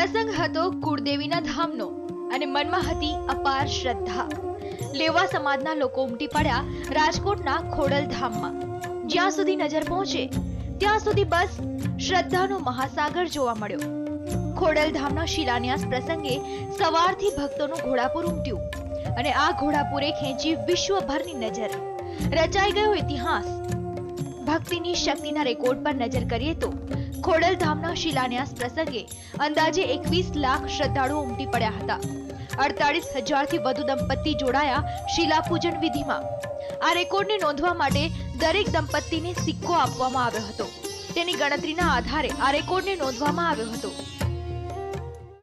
પ્રસંગ હતો કુળદેવીના ધામનો અને મનમાં હતી અપાર શ્રદ્ધા. લેવા સમાજના લોકો ઉમટી પડ્યા રાજકોટના ખોડલ ધામમાં. જ્યાં સુધી નજર પહોંચે ત્યાં સુધી બસ શ્રદ્ધાનો મહાસાગર જોવા મળ્યો. ખોડલ ધામના શિલાન્યાસ પ્રસંગે સવારથી ભક્તોનું ઘોડાપુર ઉમટ્યું અને આ ઘોડાપુરે ખેંચી વિશ્વભરની નજર. રચાઈ ગયો ઇતિહાસ. ભક્તિની શક્તિના રેકોર્ડ પર નજર કરીએ તો ખોડલ ધામના શિલાન્યાસ પ્રસંગે અંદાજે 21 લાખ શ્રદ્ધાળુઓ ઉમટી પડ્યા હતા. 48,000થી વધુ દંપતી જોડાયા શિલાપૂજન વિધિમાં. આ રેકોર્ડને નોંધવા માટે દરેક દંપતીને સિક્કો આપવામાં આવ્યો હતો. તેની ગણતરીના આધારે આ રેકોર્ડને નોંધવામાં આવ્યો હતો.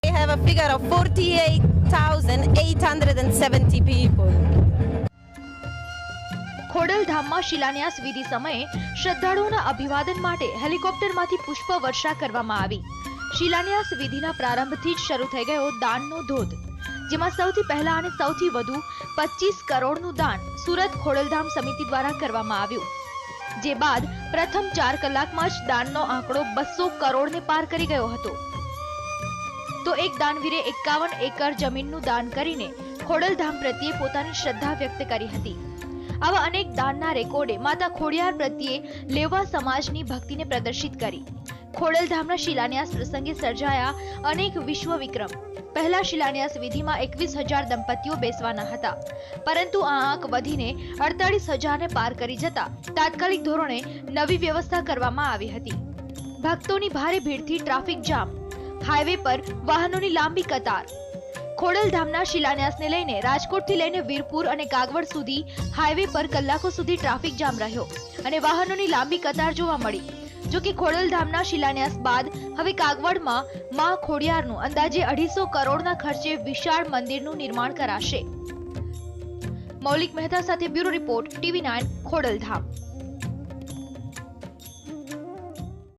They have a figure of 48,870 people. Khodal ધામમાં શિલાન્યાસ વિધિ સમયે શ્રદ્ધાળુઓના અભિવાદન માટે હેલિકોપ્ટરમાંથી પુષ્પ વર્ષા કરવામાં આવી. શિલાન્યાસ વિધિના પ્રારંભથી જ શરૂ થઈ ગયો દાનનો ધોધ, જેમાં સૌથી પહેલા અને સૌથી વધુ 25 કરોડનું દાન સુરત ખોડલધામ સમિતિ દ્વારા કરવામાં આવ્યું. જે બાદ પ્રથમ 4 કલાકમાં જ દાનનો આંકડો 200 કરોડને પાર કરી ગયો હતો. તો એક દાનવીરે 51 એકર જમીનનું દાન કરીને ખોડલધામ પ્રત્યે પોતાની શ્રદ્ધા વ્યક્ત કરી હતી. આવા અનેક દાનના રેકોર્ડે માતા ખોડિયાર પ્રત્યે લેવા સમાજની ભક્તિને પ્રદર્શિત કરી. ખોડલધામના શિલાન્યાસ પ્રસંગે સર્જાયા અનેક વિશ્વ વિક્રમ. પહેલા શિલાન્યાસ વિધિમાં 21,000 દંપતીઓ બેસવાના હતા, પરંતુ આ આંક વધીને 48,000ને પાર કરી જતા તાત્કાલિક ધોરણે નવી વ્યવસ્થા કરવામાં આવી હતી. ભક્તોની ભારે ભીડથી ટ્રાફિક જામ, હાઈવે પર વાહનોની લાંબી કતાર. ખોડલધામના શિલાન્યાસને લઈને રાજકોટથી લઈને વીરપુર અને કાગવડ સુધી હાઈવે પર કલાકો સુધી ટ્રાફિક જામ રહ્યો અને વાહનોની લાંબી કતાર જોવા મળી. જો કે ખોડલધામના શિલાન્યાસ બાદ હવે કાગવડમાં મા ખોડિયારનું અંદાજે 250 કરોડના ખર્ચે વિશાળ મંદિરનું નિર્માણ કરાશે. મૌલિક મહેતા સાથે બ્યુરો રિપોર્ટ, TV9 ખોડલધામ.